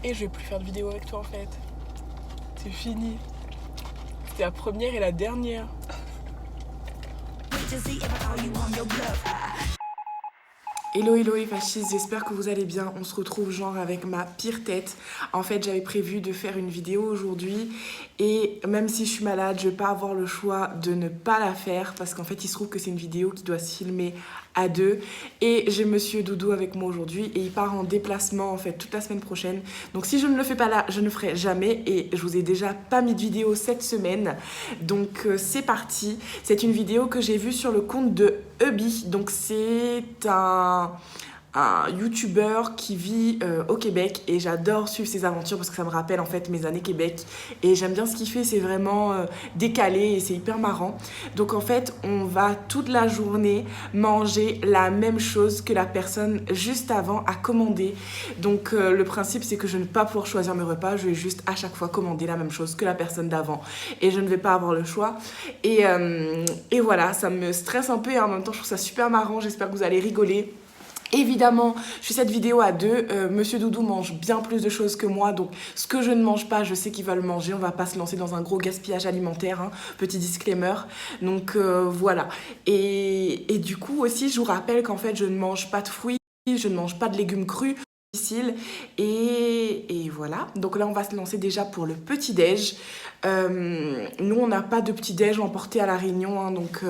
Et je vais plus faire de vidéo avec toi en fait. C'est fini. C'était la première et la dernière. Hello hello les fascistes, j'espère que vous allez bien. On se retrouve genre avec ma pire tête. En fait j'avais prévu de faire une vidéo aujourd'hui et même si je suis malade, je vais pas avoir le choix de ne pas la faire parce qu'en fait il se trouve que c'est une vidéo qui doit se filmer à deux et j'ai monsieur Doudou avec moi aujourd'hui et il part en déplacement en fait toute la semaine prochaine. Donc si je ne le fais pas là, je ne ferai jamais et je vous ai déjà pas mis de vidéo cette semaine. Donc c'est parti. C'est une vidéo que j'ai vue sur le compte de Hubby. Donc c'est un youtubeur qui vit au Québec et j'adore suivre ses aventures parce que ça me rappelle en fait mes années Québec et j'aime bien ce qu'il fait, c'est vraiment décalé et c'est hyper marrant. Donc en fait on va toute la journée manger la même chose que la personne juste avant a commandé. Donc le principe c'est que je ne vais pas pouvoir choisir mes repas, je vais juste à chaque fois commander la même chose que la personne d'avant et je ne vais pas avoir le choix et voilà, ça me stresse un peu et en même temps je trouve ça super marrant, j'espère que vous allez rigoler. Évidemment, je fais cette vidéo à deux. Monsieur Doudou mange bien plus de choses que moi, donc ce que je ne mange pas, je sais qu'il va le manger. On va pas se lancer dans un gros gaspillage alimentaire, hein. Petit disclaimer. Donc voilà. Et du coup aussi, je vous rappelle qu'en fait, je ne mange pas de fruits, je ne mange pas de légumes crus. Et voilà, donc là on va se lancer déjà pour le petit-déj. Nous on n'a pas de petit-déj emporté à La Réunion, hein, donc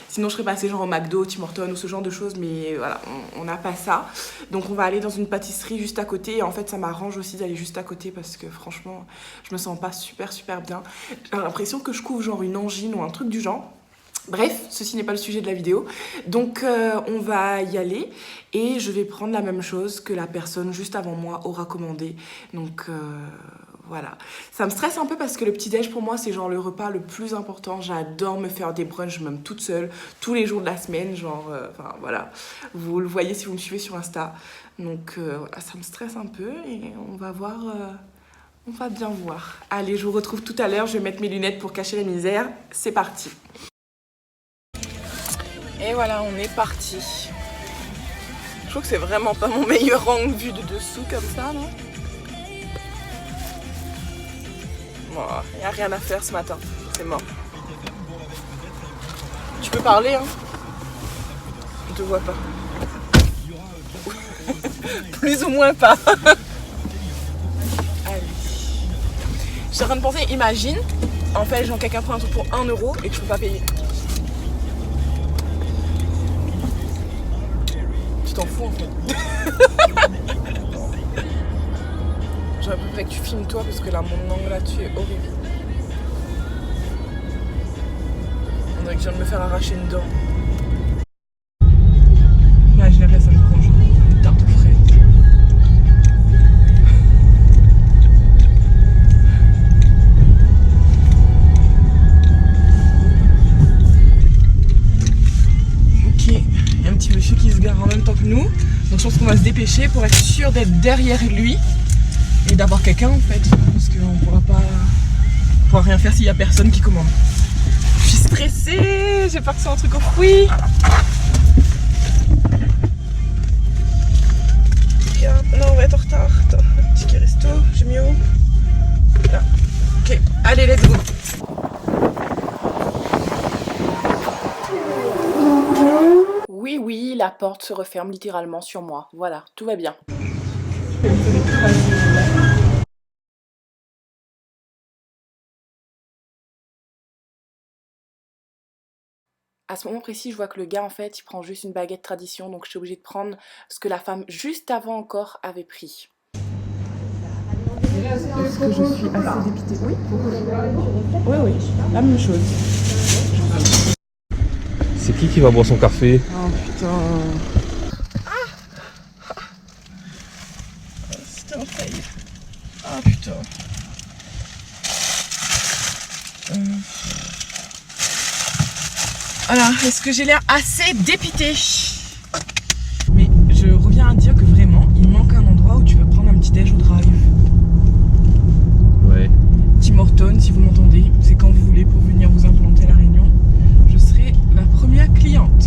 sinon je serais passée genre au McDo, Tim Hortons ou ce genre de choses, mais voilà, on n'a pas ça. Donc on va aller dans une pâtisserie juste à côté et en fait ça m'arrange aussi d'aller juste à côté parce que franchement je me sens pas super bien. J'ai l'impression que je couvre genre une angine ou un truc du genre. Bref, ceci n'est pas le sujet de la vidéo. Donc on va y aller et je vais prendre la même chose que la personne juste avant moi aura commandé. Donc voilà. Ça me stresse un peu parce que le petit-déj pour moi c'est genre le repas le plus important. J'adore me faire des brunchs même toute seule, tous les jours de la semaine. Genre, enfin voilà. Vous le voyez si vous me suivez sur Insta. Donc voilà, ça me stresse un peu et on va voir... on va bien voir. Allez, je vous retrouve tout à l'heure. Je vais mettre mes lunettes pour cacher la misère. C'est parti. Et voilà, on est parti. Je trouve que c'est vraiment pas mon meilleur angle vu de dessous comme ça, non? Bon, y a rien à faire ce matin, c'est mort. Tu peux parler, hein? On te voit pas. Plus ou moins pas. Allez. Je suis en train de penser, imagine, en fait, genre quelqu'un prend un truc pour 1 euro et que je peux pas payer. Tu t'en fous en fait. J'aurais préféré que tu filmes toi parce que là mon angle là-dessus est horrible. On dirait que je viens de me faire arracher une dent. Imagine la personne prend genre une tarte aux fraises. Monsieur qui se gare en même temps que nous, donc je pense qu'on va se dépêcher pour être sûr d'être derrière lui et d'avoir quelqu'un en fait, parce qu'on pourra rien faire s'il y a personne qui commande. Je suis stressée, j'ai peur que ce soit un truc aux fruits. Non, on va être en retard. Attends, ticket resto, j'ai mis où? Là. Ok, allez, let's go. Oui, la porte se referme littéralement sur moi. Voilà, tout va bien. À ce moment précis, je vois que le gars, en fait, il prend juste une baguette tradition, donc je suis obligée de prendre ce que la femme juste avant encore avait pris. Est-ce que je suis assez dépitée? Oui. Oui, la même chose. C'est qui va boire son café? Oh putain. C'était un fail. Ah putain. Voilà, est-ce que j'ai l'air assez dépitée? Mais je reviens à dire que vraiment, il manque un endroit où tu peux prendre un petit déj au drive. Ouais. Tim Hortons, si vous m'entendez, c'est quand vous voulez pour venir vous implanter à La Réunion. Je serai la première cliente.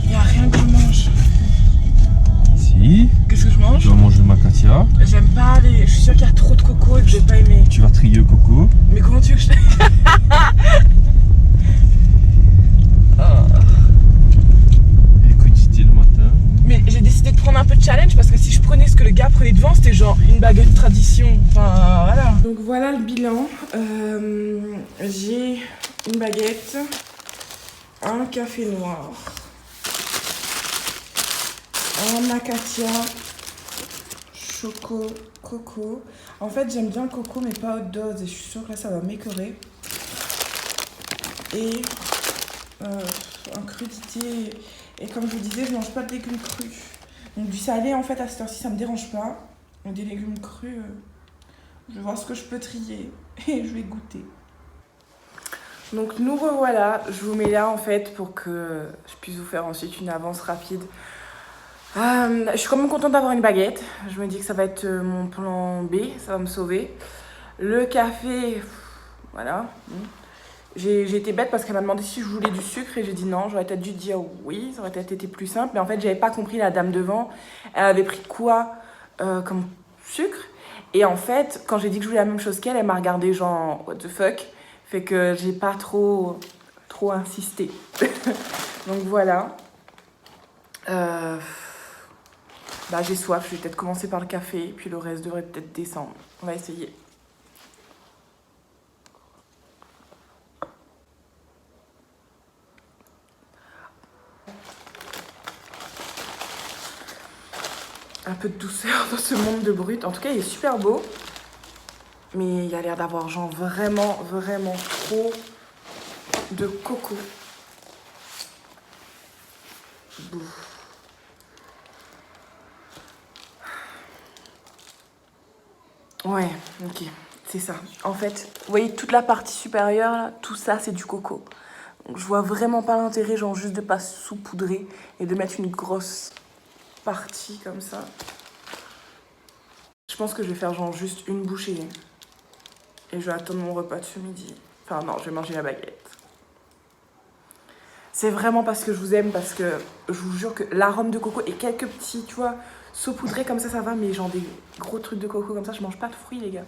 Il n'y a rien que je mange. Si. Qu'est-ce que je mange? Je vais manger ma Katia. J'aime je suis sûre qu'il y a trop de coco et que j'ai pas aimé. Tu vas trier le coco. Mais comment tu veux que je... Crudité le matin. Mais j'ai décidé de prendre un peu de challenge parce que si je prenais ce que le gars prenait devant, c'était genre une baguette tradition. Enfin voilà. Donc voilà le bilan. J'ai une baguette, un café noir, un acacia, choco, coco. En fait j'aime bien le coco mais pas haute dose et je suis sûre que là ça va m'écœurer. Et un crudité. Et comme je vous disais, je mange pas de légumes crus. Donc du salé en fait à cette heure-ci ça me dérange pas. Mais des légumes crus, je vais voir ce que je peux trier et je vais goûter. Donc nous revoilà, je vous mets là en fait pour que je puisse vous faire ensuite une avance rapide. Je suis quand même contente d'avoir une baguette. Je me dis que ça va être mon plan B, ça va me sauver. Le café, voilà. J'ai été bête parce qu'elle m'a demandé si je voulais du sucre et j'ai dit non. J'aurais peut-être dû dire oui, ça aurait peut-être été plus simple. Mais en fait, j'avais pas compris la dame devant. Elle avait pris quoi comme sucre. Et en fait, quand j'ai dit que je voulais la même chose qu'elle, elle m'a regardé genre what the fuck. Fait que j'ai pas trop insisté. Donc voilà. J'ai soif. Je vais peut-être commencer par le café. Puis le reste devrait peut-être descendre. On va essayer. Un peu de douceur dans ce monde de brut. En tout cas, il est super beau. Mais il y a l'air d'avoir genre vraiment trop de coco. Ouais, ok, c'est ça. En fait, vous voyez toute la partie supérieure, là, tout ça, c'est du coco. Donc, je vois vraiment pas l'intérêt, genre juste de pas saupoudrer et de mettre une grosse partie comme ça. Je pense que je vais faire genre juste une bouchée. Et je vais attendre mon repas de ce midi. Enfin non, je vais manger la baguette. C'est vraiment parce que je vous aime, parce que je vous jure que l'arôme de coco et quelques petits, tu vois, saupoudrés comme ça va, mais genre des gros trucs de coco comme ça, je mange pas de fruits les gars.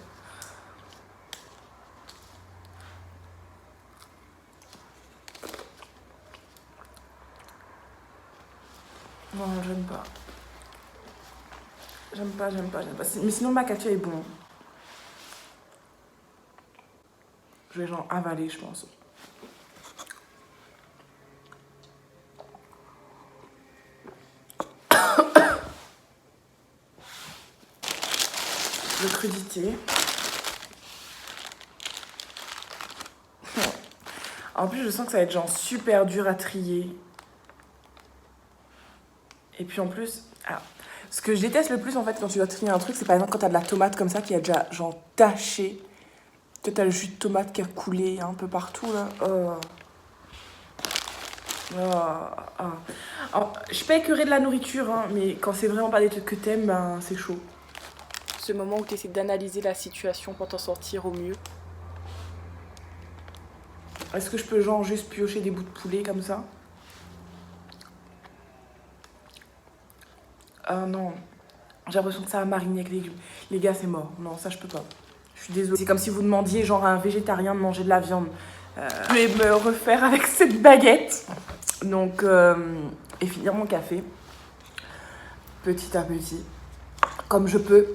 Non, j'aime pas. J'aime pas. Mais sinon, ma café est bon. Je vais genre avaler, je pense. De crudité. En plus, je sens que ça va être genre super dur à trier. Et puis en plus, ce que je déteste le plus en fait quand tu dois trier un truc, c'est par exemple quand t'as de la tomate comme ça qui a déjà genre taché. Peut-être t'as le jus de tomate qui a coulé un peu partout là. Alors, je suis pas écœurée de la nourriture, hein, mais quand c'est vraiment pas des trucs que t'aimes, ben c'est chaud. Ce moment où t'essaies d'analyser la situation pour t'en sortir au mieux. Est-ce que je peux genre juste piocher des bouts de poulet comme ça? Non, j'ai l'impression que ça a mariné avec les légumes. Les gars, c'est mort. Non, ça je peux pas. Je suis désolée. C'est comme si vous demandiez genre à un végétarien de manger de la viande. Je vais me refaire avec cette baguette. Donc, et finir mon café. Petit à petit. Comme je peux.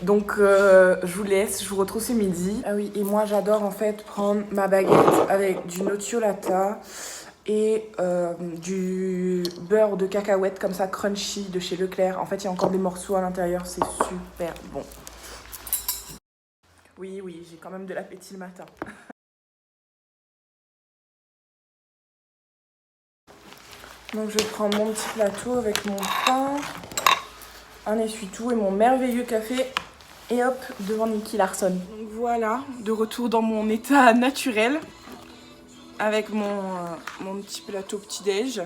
Donc, je vous laisse. Je vous retrouve ce midi. Ah oui, et moi j'adore en fait prendre ma baguette avec du nocciolata et du beurre de cacahuète comme ça crunchy de chez Leclerc. En fait, il y a encore des morceaux à l'intérieur, c'est super bon. Oui, j'ai quand même de l'appétit le matin. Donc je prends mon petit plateau avec mon pain, un essuie-tout et mon merveilleux café. Et hop, devant Nicky Larson. Donc voilà, de retour dans mon état naturel. Avec mon petit plateau petit-déj.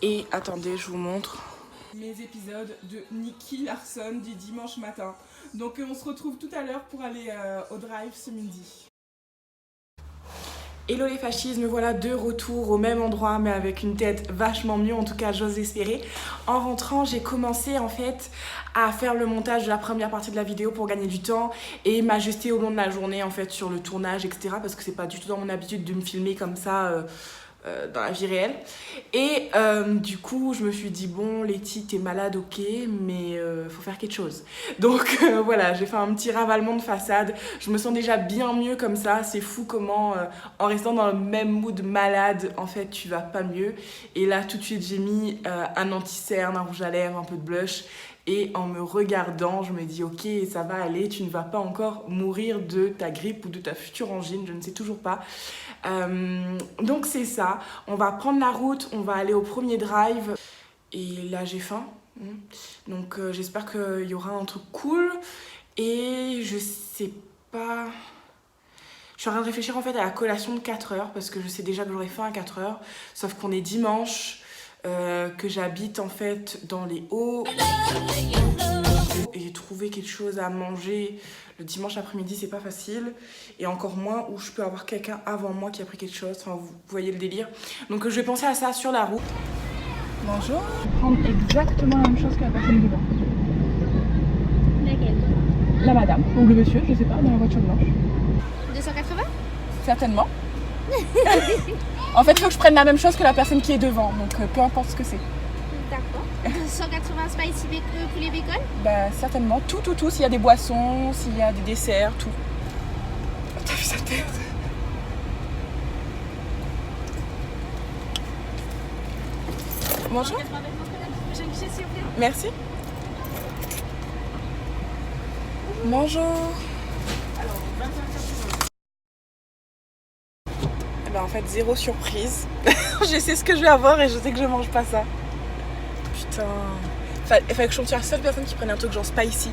Et attendez, je vous montre mes épisodes de Nicky Larson du dimanche matin. Donc on se retrouve tout à l'heure pour aller au drive ce midi. Hello les fascistes, me voilà de retour au même endroit mais avec une tête vachement mieux, en tout cas j'ose espérer. En rentrant, j'ai commencé en fait à faire le montage de la première partie de la vidéo pour gagner du temps et m'ajuster au long de la journée en fait sur le tournage, etc. Parce que c'est pas du tout dans mon habitude de me filmer comme ça dans la vie réelle. Et du coup, je me suis dit, bon, Letty, t'es malade, ok, mais faut faire quelque chose. Donc voilà, j'ai fait un petit ravalement de façade. Je me sens déjà bien mieux comme ça. C'est fou comment, en restant dans le même mood malade, en fait, tu vas pas mieux. Et là, tout de suite, j'ai mis un anti-cerne, un rouge à lèvres, un peu de blush. Et en me regardant, je me dis, ok, ça va aller, tu ne vas pas encore mourir de ta grippe ou de ta future angine, je ne sais toujours pas. Donc c'est ça, on va prendre la route, on va aller au premier drive. Et là, j'ai faim. Donc j'espère qu'il y aura un truc cool. Et je sais pas... Je suis en train de réfléchir en fait à la collation de 4 heures, parce que je sais déjà que j'aurai faim à 4 heures. Sauf qu'on est dimanche. Que j'habite en fait dans les Hauts et j'ai trouvé quelque chose à manger le dimanche après-midi, c'est pas facile, et encore moins où je peux avoir quelqu'un avant moi qui a pris quelque chose, enfin vous voyez le délire. Donc je vais penser à ça sur la route. Bonjour. Je vais prendre exactement la même chose que la personne devant. Laquelle? La madame ou le monsieur, je sais pas, dans la voiture blanche. 280? Certainement. En fait, il faut que je prenne la même chose que la personne qui est devant, donc peu importe ce que c'est. D'accord. 280 spicy poulet bacon? Bah certainement, tout, s'il y a des boissons, s'il y a des desserts, tout. T'as vu sa tête? Bonjour. Merci. Bonjour. Ben en fait, zéro surprise. Je sais ce que je vais avoir et je sais que je mange pas ça. Putain. Il fallait que je sois la seule personne qui prenne un truc genre spicy.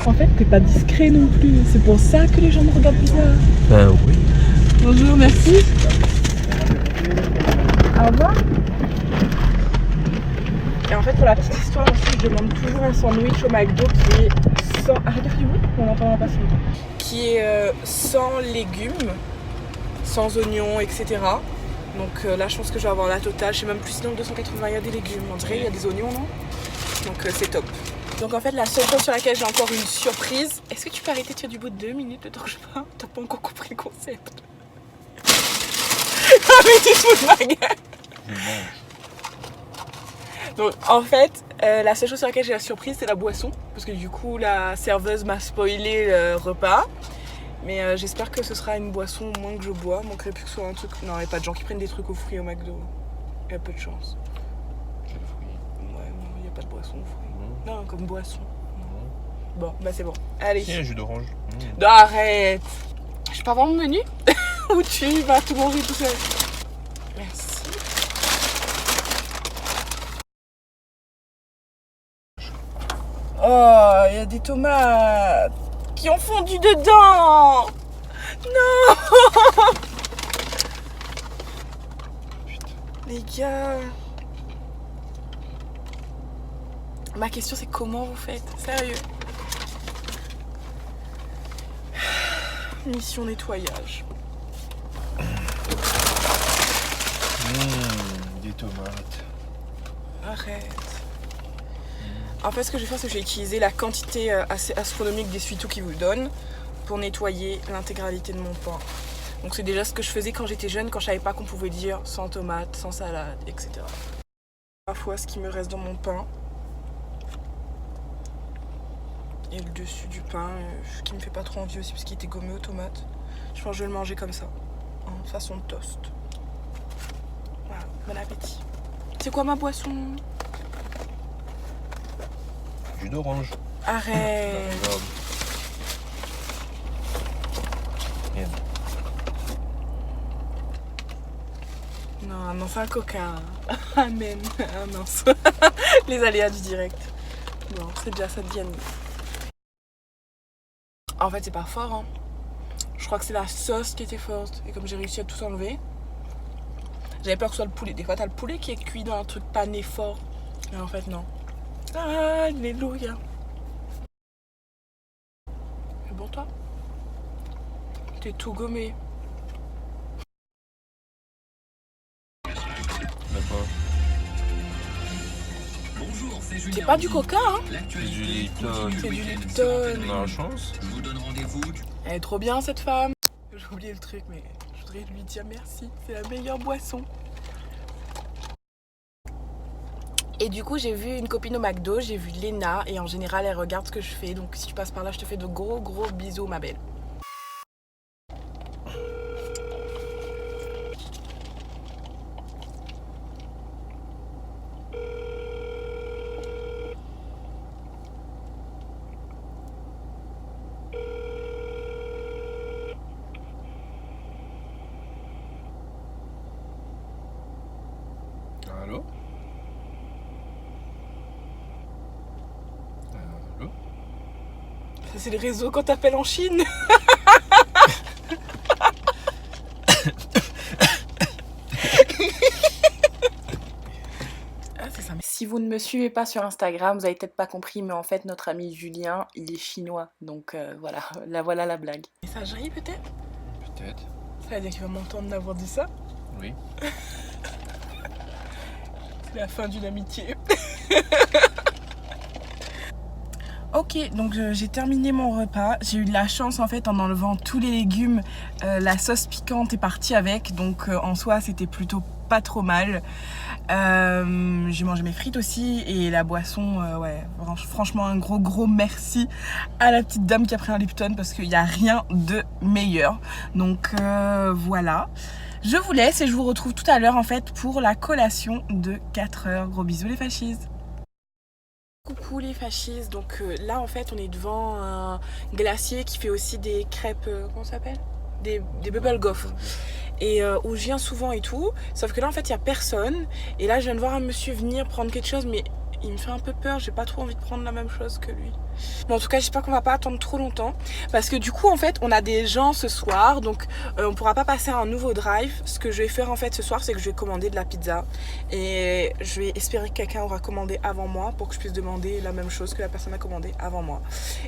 En fait, t'es pas discret non plus. C'est pour ça que les gens me regardent bizarre. Ben oui. Bonjour, merci. Au revoir. Et en fait, pour la petite histoire aussi, je demande toujours un sandwich au McDo qui est sans... Arrête de faire du bruit, on n'entendra pas ça. Qui est sans légumes, sans oignons, etc. Donc là, je pense que je vais avoir la totale. Je sais même plus si dans le 280 il y a des légumes. On dirait il y a des oignons, non? Donc c'est top. Donc en fait, la seule chose sur laquelle j'ai encore une surprise... Est-ce que tu peux arrêter de faire du bout de 2 minutes le temps que je parle? T'as pas encore compris le concept. Ah mais tu te fous de ma gueule. Donc en fait, la seule chose sur laquelle j'ai la surprise, c'est la boisson. Parce que du coup, la serveuse m'a spoilé le repas. Mais j'espère que ce sera une boisson au moins que je bois. Il manquerait plus que ce soit un truc... Non, il n'y a pas de gens qui prennent des trucs aux fruits au McDo. Il y a peu de chance. Quel fruit? Ouais, non, il n'y a pas de boisson aux fruits. Non, comme boisson. Non. Bon, bah c'est bon. Allez. Si, un jus d'orange. Non, arrête. Je peux avoir mon menu? Ou tu vas tout manger tout seul? Merci. Oh, il y a des tomates qui ont fondu dedans. Non. Putain. Les gars. Ma question c'est comment vous faites? Sérieux. Mission nettoyage. Des tomates. Arrête. En fait, ce que je vais faire, c'est que je vais utiliser la quantité assez astronomique d'essuie-tout qu'ils vous donnent pour nettoyer l'intégralité de mon pain. Donc c'est déjà ce que je faisais quand j'étais jeune, quand je savais pas qu'on pouvait dire sans tomate, sans salade, etc. Parfois, ce qui me reste dans mon pain. Et le dessus du pain, ce qui me fait pas trop envie aussi parce qu'il était gommé aux tomates. Je pense que je vais le manger comme ça, en façon de toast. Voilà, bon appétit. C'est quoi ma boisson? Jus d'orange. Arrête. Merde. Non, c'est un coca. Amen. Ah mince. Les aléas du direct. Bon, c'est déjà ça de gagner. En fait, c'est pas fort, hein. Je crois que c'est la sauce qui était forte. Et comme j'ai réussi à tout enlever, j'avais peur que ce soit le poulet. Des fois, t'as le poulet qui est cuit dans un truc pané fort. Mais en fait, non. Alléluia. C'est bon toi? T'es tout gommé. D'accord. Bonjour, c'est Julien. C'est pas du coca, hein? C'est du Lipton. C'est du Lipton. On a la chance. Je vous donne rendez-vous. Elle est trop bien cette femme. J'ai oublié le truc, mais je voudrais lui dire merci. C'est la meilleure boisson. Et du coup, j'ai vu une copine au McDo, j'ai vu Léna, et en général, elle regarde ce que je fais. Donc si tu passes par là, je te fais de gros bisous, ma belle. Allô? Allô? Ça, c'est le réseau quand t'appelles en Chine. C'est ça. Si vous ne me suivez pas sur Instagram, vous avez peut-être pas compris, mais en fait, notre ami Julien, il est chinois. Donc voilà, voilà la blague. Messagerie peut-être? Peut-être. Ça veut dire qu'il va m'entendre d'avoir dit ça? Oui. C'est la fin d'une amitié. Ok, donc j'ai terminé mon repas. J'ai eu de la chance en fait en enlevant tous les légumes. La sauce piquante est partie avec, donc en soi c'était plutôt pas trop mal. J'ai mangé mes frites aussi et la boisson, ouais, franchement un gros merci à la petite dame qui a pris un Lipton parce qu'il n'y a rien de meilleur. Donc voilà. Je vous laisse et je vous retrouve tout à l'heure en fait pour la collation de 4 heures. Gros bisous les fascistes. Coucou les fascistes, donc là en fait on est devant un glacier qui fait aussi des crêpes, comment ça s'appelle, des bubble gaufres, et où je viens souvent et tout, sauf que là en fait il n'y a personne, et là je viens de voir un monsieur venir prendre quelque chose, mais il me fait un peu peur, j'ai pas trop envie de prendre la même chose que lui. Bon, en tout cas j'espère qu'on va pas attendre trop longtemps, parce que du coup en fait on a des gens ce soir, donc on pourra pas passer à un nouveau drive. Ce que je vais faire en fait ce soir, c'est que je vais commander de la pizza, et je vais espérer que quelqu'un aura commandé avant moi pour que je puisse demander la même chose que la personne a commandé avant moi.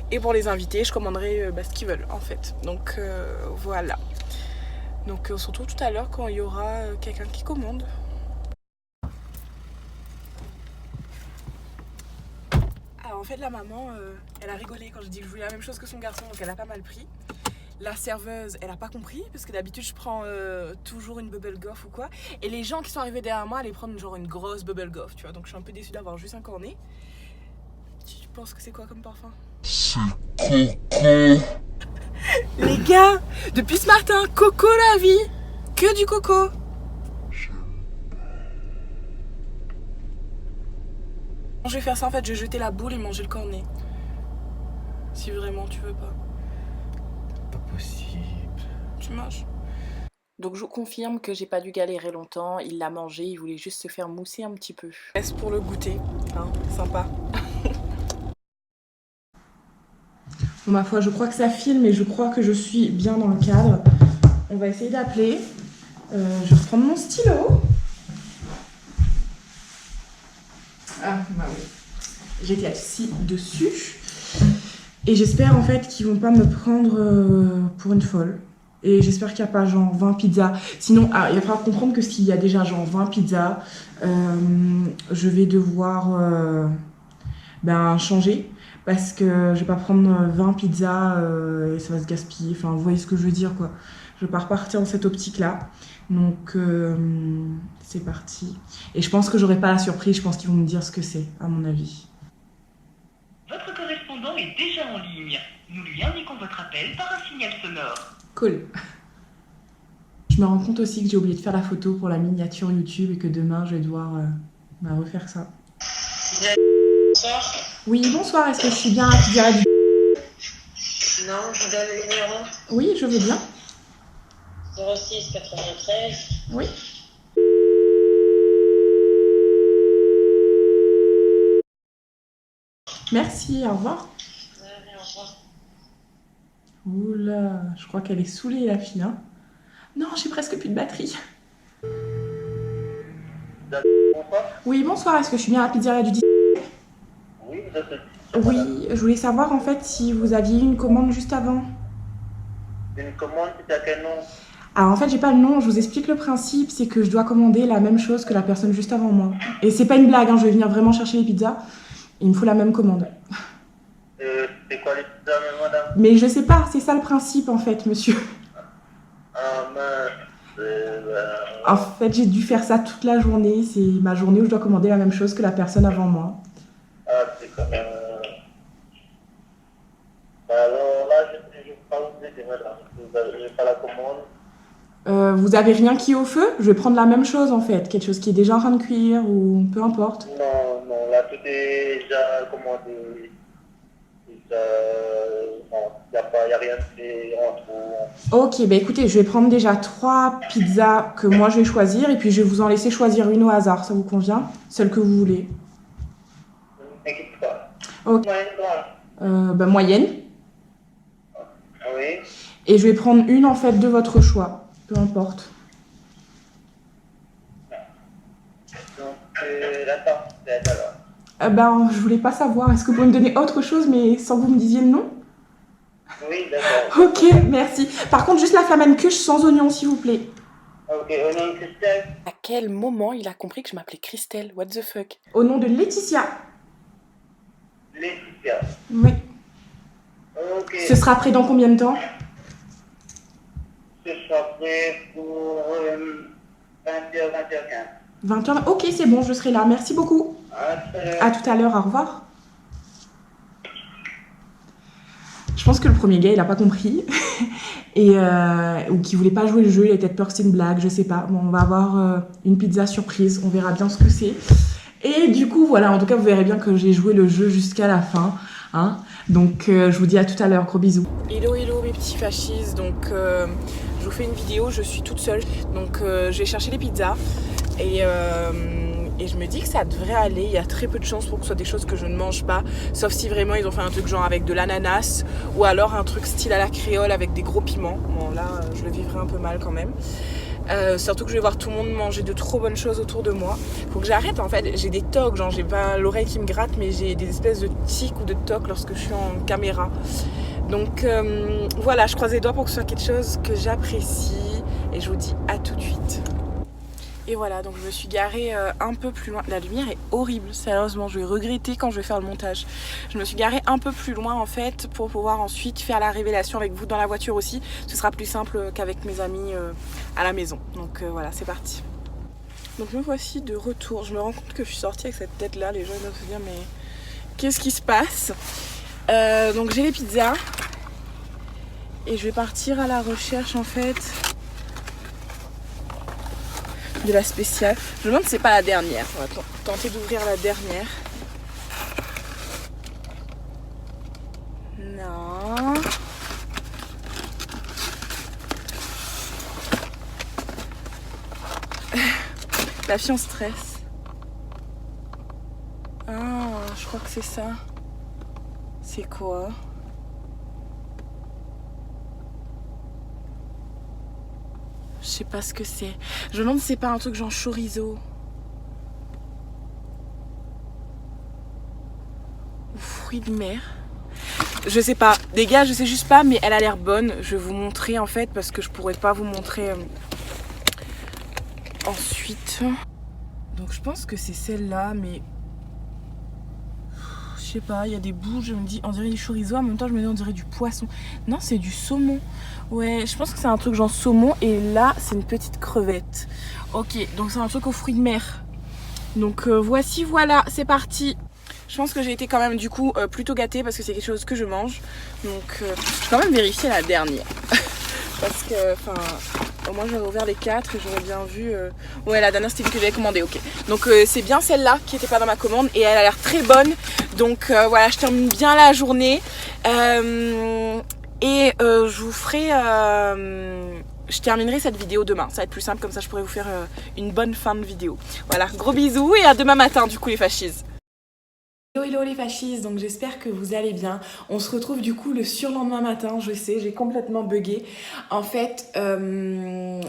Et pour les invités, je commanderai ce qu'ils veulent en fait. Donc voilà. Donc on se retrouve tout à l'heure quand il y aura quelqu'un qui commande. En fait la maman elle a rigolé quand je dis que je voulais la même chose que son garçon, donc elle a pas mal pris. La serveuse elle a pas compris parce que d'habitude je prends toujours une bubble goff ou quoi, et les gens qui sont arrivés derrière moi allaient prendre genre une grosse bubble goff, tu vois, donc je suis un peu déçue d'avoir juste un cornet. Tu penses que c'est quoi comme parfum? C'est coco. Les gars, depuis ce matin, coco la vie, que du coco. Je vais faire ça en fait, je vais jeter la boule et manger le cornet. Si vraiment tu veux pas. Pas possible. Tu manges. Donc je vous confirme que j'ai pas dû galérer longtemps, il l'a mangé, il voulait juste se faire mousser un petit peu. Est-ce pour le goûter, hein, sympa. Bon, ma foi, je crois que ça filme et je crois que je suis bien dans le cadre. On va essayer d'appeler. Je vais prendre mon stylo. Ah bah oui, j'étais assise dessus et j'espère en fait qu'ils vont pas me prendre pour une folle, et j'espère qu'il n'y a pas genre 20 pizzas, sinon il va falloir comprendre que s'il y a déjà genre 20 pizzas, je vais devoir changer, parce que je vais pas prendre 20 pizzas et ça va se gaspiller, enfin vous voyez ce que je veux dire quoi. Je vais pas repartir dans cette optique là, donc c'est parti. Et je pense que j'aurai pas la surprise, je pense qu'ils vont me dire ce que c'est, à mon avis. Votre correspondant est déjà en ligne. Nous lui indiquons votre appel par un signal sonore. Cool. Je me rends compte aussi que j'ai oublié de faire la photo pour la miniature YouTube et que demain je vais devoir refaire ça. Bonsoir. Oui, bonsoir, est-ce que je suis bien à Pizzeria du... Non, je vous donne le numéro. Oui, je veux bien. 06 93. Oui. Merci, au revoir. Allez, au revoir. Oula, je crois qu'elle est saoulée la fille, hein. Non, j'ai presque plus de batterie. Bonsoir. Oui, bonsoir, est-ce que je suis bien à la Pizzeria du 10? Oui, je voulais savoir en fait si vous aviez eu une commande juste avant. Une commande, c'est à quel nom? Alors en fait, j'ai pas le nom, je vous explique le principe, c'est que je dois commander la même chose que la personne juste avant moi. Et c'est pas une blague, hein, je vais venir vraiment chercher les pizzas. Il me faut la même commande. C'est quoi les pizzas, madame? Mais je sais pas, c'est ça le principe en fait, monsieur. Ah mince, En fait, j'ai dû faire ça toute la journée. C'est ma journée où je dois commander la même chose que la personne avant moi. ah, c'est quand même... Bah alors là, je ne peux pas vous aider, madame. Vous n'avez pas la commande. Vous avez rien qui est au feu? Je vais prendre la même chose en fait, quelque chose qui est déjà en train de cuire ou peu importe. Non, non, là tout est déjà commandé. Non, il n'y a rien de en trop. Ok, bah écoutez, je vais prendre déjà 3 pizzas que moi je vais choisir et puis je vais vous en laisser choisir une au hasard, ça vous convient? Celle que vous voulez. Ne t'inquiète pas. Ok. Moyenne grande. Bah moyenne. Oui. Et je vais prendre une en fait de votre choix, peu importe. Donc la tartette alors. Ben, je voulais pas savoir, est-ce que vous pouvez me donner autre chose mais sans que vous me disiez le nom? Oui, d'accord. Ok, merci. Par contre, juste la flamencuche sans oignon, s'il vous plaît. Ok, au nom de Christelle. À quel moment il a compris que je m'appelais Christelle? What the fuck? Au nom de Laetitia. Laetitia. Oui. Ok. Ce sera prêt dans combien de temps? Ce sera prêt pour 20h, 20h15. 20h. Ok, c'est bon, je serai là. Merci beaucoup. À tout à l'heure. À tout à l'heure, au revoir. Je pense que le premier gars, il a pas compris. Ou qu'il voulait pas jouer le jeu, il a peut-être peur que c'est une blague, je sais pas. Bon, on va avoir une pizza surprise, on verra bien ce que c'est. Et du coup, voilà, en tout cas, vous verrez bien que j'ai joué le jeu jusqu'à la fin. Hein. Donc, je vous dis à tout à l'heure, gros bisous. Hello hello mes petits fascistes, donc je vous fais une vidéo, je suis toute seule, donc je vais chercher les pizzas et je me dis que ça devrait aller, il y a très peu de chances pour que ce soit des choses que je ne mange pas, sauf si vraiment ils ont fait un truc genre avec de l'ananas ou alors un truc style à la créole avec des gros piments. Bon là je le vivrai un peu mal quand même. Surtout que je vais voir tout le monde manger de trop bonnes choses autour de moi. Faut que j'arrête en fait, j'ai des tocs, genre j'ai pas l'oreille qui me gratte mais j'ai des espèces de tics ou de tocs lorsque je suis en caméra. Donc voilà, je croise les doigts pour que ce soit quelque chose que j'apprécie et je vous dis à tout de suite. Et voilà, donc je me suis garée un peu plus loin. La lumière est horrible, sérieusement, je vais regretter quand je vais faire le montage. Je me suis garée un peu plus loin en fait pour pouvoir ensuite faire la révélation avec vous dans la voiture aussi. Ce sera plus simple qu'avec mes amis à la maison. Donc voilà, c'est parti. Donc me voici de retour. Je me rends compte que je suis sortie avec cette tête là. Les gens doivent se dire mais qu'est-ce qui se passe? Donc j'ai les pizzas et je vais partir à la recherche en fait de la spéciale. Je me demande si c'est pas la dernière. On va tenter d'ouvrir la dernière. Non. La fille en stress. Ah, je crois que c'est ça. C'est quoi? Je sais pas ce que c'est. Je me demande si c'est pas un truc genre chorizo. Ou fruits de mer. Je sais pas. Les gars, je sais juste pas, mais elle a l'air bonne. Je vais vous montrer en fait, parce que je pourrais pas vous montrer ensuite. Donc je pense que c'est celle-là, mais... Je sais pas, il y a des bouts, je me dis, on dirait du chorizo, en même temps je me dis on dirait du poisson. Non, c'est du saumon. Ouais, je pense que c'est un truc genre saumon et là c'est une petite crevette. Ok, donc c'est un truc aux fruits de mer. Donc voici, voilà, c'est parti. Je pense que j'ai été quand même du coup plutôt gâtée parce que c'est quelque chose que je mange. Donc je vais quand même vérifier la dernière. Parce que, enfin, au moins j'aurais ouvert les 4 et j'aurais bien vu... Ouais, la dernière c'était une que j'avais commandée, ok. Donc c'est bien celle-là qui n'était pas dans ma commande et elle a l'air très bonne. Donc voilà, je termine bien la journée. Je vous ferai... je terminerai cette vidéo demain. Ça va être plus simple, comme ça je pourrais vous faire une bonne fin de vidéo. Voilà, gros bisous et à demain matin du coup les fascistes. Hello hello les fascistes, donc j'espère que vous allez bien. On se retrouve du coup le surlendemain matin, je sais, j'ai complètement bugué. En fait,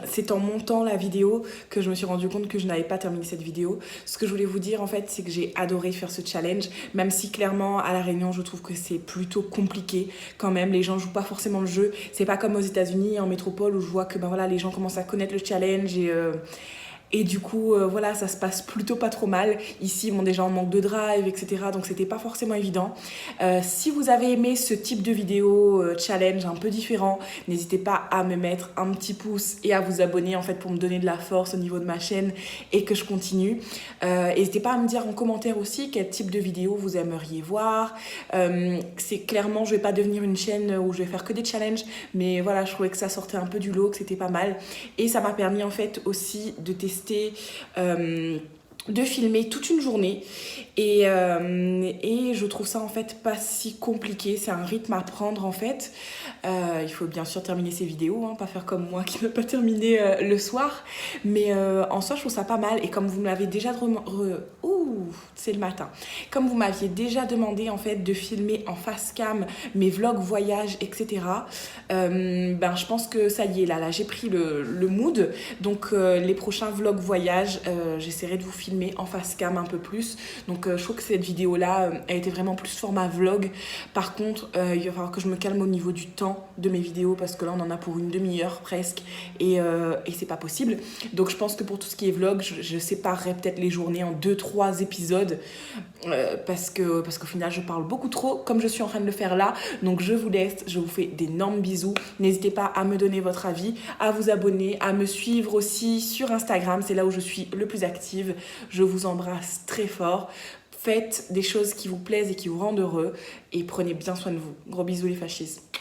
c'est en montant la vidéo que je me suis rendu compte que je n'avais pas terminé cette vidéo. Ce que je voulais vous dire en fait, c'est que j'ai adoré faire ce challenge, même si clairement à La Réunion, je trouve que c'est plutôt compliqué quand même. Les gens jouent pas forcément le jeu. C'est pas comme aux États-Unis, en métropole, où je vois que ben voilà, les gens commencent à connaître le challenge et du coup, voilà, ça se passe plutôt pas trop mal. Ici, bon, déjà, on manque de drive, etc. Donc, c'était pas forcément évident. Si vous avez aimé ce type de vidéo challenge un peu différent, n'hésitez pas à me mettre un petit pouce et à vous abonner, en fait, pour me donner de la force au niveau de ma chaîne et que je continue. N'hésitez pas à me dire en commentaire aussi quel type de vidéo vous aimeriez voir. C'est clairement, je vais pas devenir une chaîne où je vais faire que des challenges, mais voilà, je trouvais que ça sortait un peu du lot, que c'était pas mal. Et ça m'a permis, en fait, aussi de tester de filmer toute une journée et je trouve ça en fait pas si compliqué. C'est un rythme à prendre en fait. Il faut bien sûr terminer ses vidéos, hein, pas faire comme moi qui ne peut pas terminer le soir, mais en soi je trouve ça pas mal. Et comme vous me l'avez déjà c'est le matin, comme vous m'aviez déjà demandé en fait de filmer en face cam mes vlogs voyage, etc. Ben je pense que ça y est, là j'ai pris le mood. Donc les prochains vlogs voyage, j'essaierai de vous filmer en face cam un peu plus. Donc je trouve que cette vidéo là elle était vraiment plus format vlog. Par contre il va falloir que je me calme au niveau du temps de mes vidéos, parce que là on en a pour une demi-heure presque et c'est pas possible. Donc je pense que pour tout ce qui est vlog, je séparerai peut-être les journées en 2-3 épisodes parce qu'au final je parle beaucoup trop comme je suis en train de le faire là. Donc je vous laisse, je vous fais d'énormes bisous. N'hésitez pas à me donner votre avis, à vous abonner, à me suivre aussi sur Instagram, c'est là où je suis le plus active. Je vous embrasse très fort. Faites des choses qui vous plaisent et qui vous rendent heureux et prenez bien soin de vous. Gros bisous les fascistes.